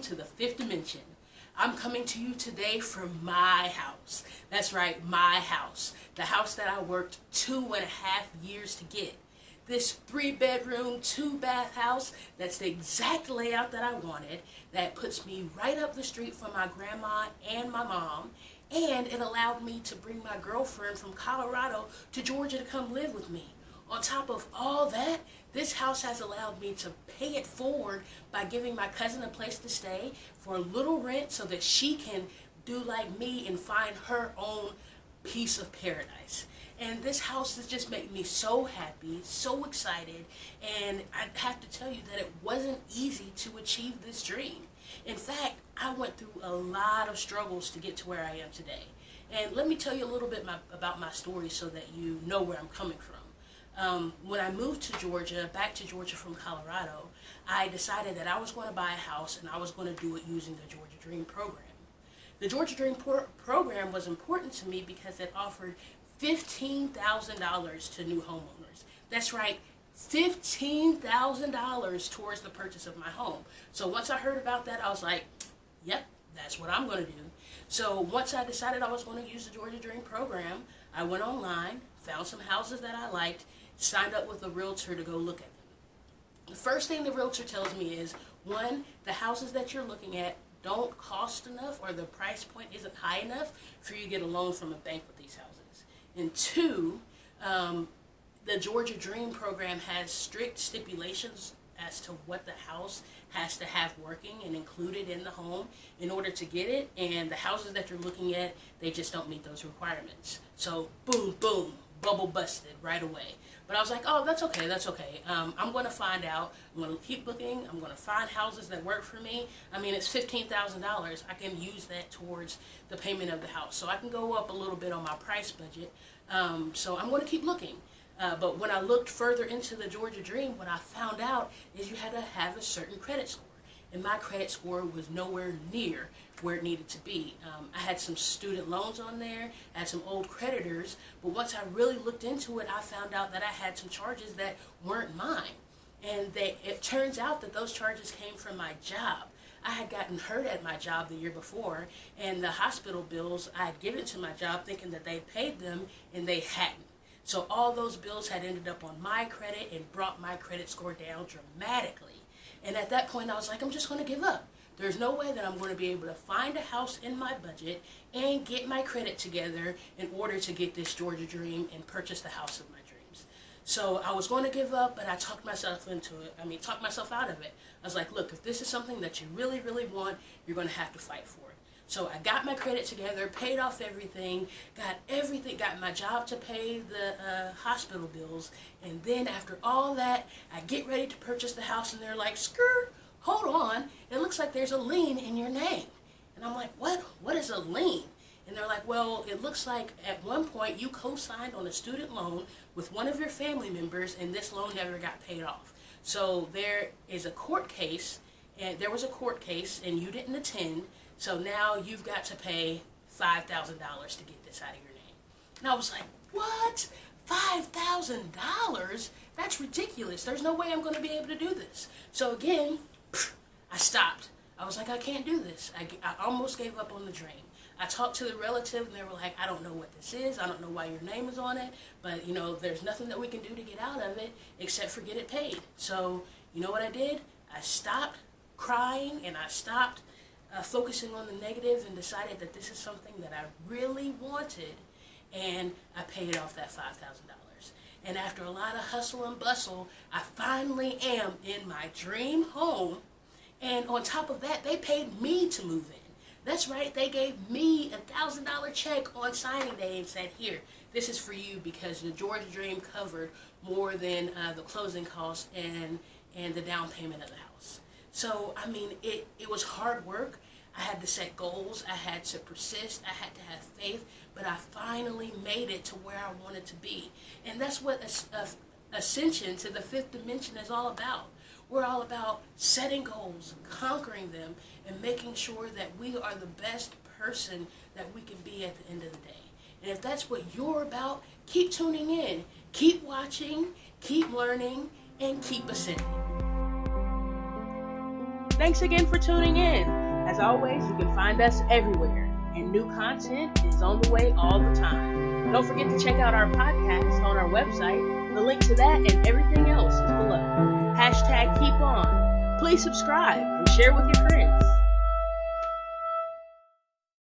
to the fifth dimension. I'm coming to you today from my house. That's right, my house. The house that I worked 2.5 years to get. This 3-bedroom, 2-bath house, that's the exact layout that I wanted, that puts me right up the street from my grandma and my mom, and it allowed me to bring my girlfriend from Colorado to Georgia to come live with me. On top of all that, this house has allowed me to pay it forward by giving my cousin a place to stay for a little rent so that she can do like me and find her own piece of paradise. And this house has just made me so happy, so excited, and I have to tell you that it wasn't easy to achieve this dream. In fact, I went through a lot of struggles to get to where I am today. And let me tell you a little bit about my story so that you know where I'm coming from. When I moved to Georgia, back to Georgia from Colorado, I decided that I was going to buy a house and I was going to do it using the Georgia Dream program. The Georgia Dream program was important to me because it offered $15,000 to new homeowners. That's right, $15,000 towards the purchase of my home. So once I heard about that, I was like, yep, that's what I'm going to do. So once I decided I was going to use the Georgia Dream program, I went online, found some houses that I liked, signed up with a realtor to go look at them. The first thing the realtor tells me is, one, the houses that you're looking at don't cost enough, or the price point isn't high enough for you to get a loan from a bank with these houses. And two, the Georgia Dream program has strict stipulations as to what the house has to have working and included in the home in order to get it, and the houses that you're looking at, they just don't meet those requirements. So boom, boom, bubble busted right away. But I was like, oh, that's okay, that's okay. I'm going to find out. I'm going to keep looking. I'm going to find houses that work for me. I mean, it's $15,000. I can use that towards the payment of the house. So I can go up a little bit on my price budget. So I'm going to keep looking. But when I looked further into the Georgia Dream, what I found out is you had to have a certain credit score. And my credit score was nowhere near where it needed to be. I had some student loans on there, I had some old creditors, but once I really looked into it, I found out that I had some charges that weren't mine. And it turns out that those charges came from my job. I had gotten hurt at my job the year before, and the hospital bills I had given to my job thinking that they paid them, and they hadn't. So all those bills had ended up on my credit and brought my credit score down dramatically. And at that point, I was like, I'm just going to give up. There's no way that I'm going to be able to find a house in my budget and get my credit together in order to get this Georgia Dream and purchase the house of my dreams. So I was going to give up, but I talked myself into it. Talked myself out of it. I was like, look, if this is something that you really, really want, you're going to have to fight for it. So I got my credit together, paid off everything, got my job to pay the hospital bills, and then after all that, I get ready to purchase the house, and they're like, skirt, hold on, it looks like there's a lien in your name. And I'm like, what? What is a lien? And they're like, well, it looks like at one point you co-signed on a student loan with one of your family members, and this loan never got paid off. So there is a court case, and there was a court case, and you didn't attend. So now you've got to pay $5,000 to get this out of your name. And I was like, what? $5,000? That's ridiculous. There's no way I'm going to be able to do this. So again, I stopped. I was like, I can't do this. I almost gave up on the dream. I talked to the relative, and they were like, I don't know what this is. I don't know why your name is on it. But, you know, there's nothing that we can do to get out of it except for get it paid. So, you know what I did? I stopped crying, and I stopped focusing on the negative, and decided that this is something that I really wanted, and I paid off that $5,000. And after a lot of hustle and bustle, I finally am in my dream home, and on top of that, they paid me to move in. That's right, they gave me a $1,000 check on signing day and said, here, this is for you because the Georgia Dream covered more than the closing costs and the down payment of the house. So, I mean, it was hard work. I had to set goals. I had to persist. I had to have faith. But I finally made it to where I wanted to be. And that's what ascension to the fifth dimension is all about. We're all about setting goals, conquering them, and making sure that we are the best person that we can be at the end of the day. And if that's what you're about, keep tuning in, keep watching, keep learning, and keep ascending. Thanks again for tuning in. As always, you can find us everywhere, and new content is on the way all the time. Don't forget to check out our podcast on our website. The link to that and everything else is below. #Keepon. Please subscribe and share with your friends.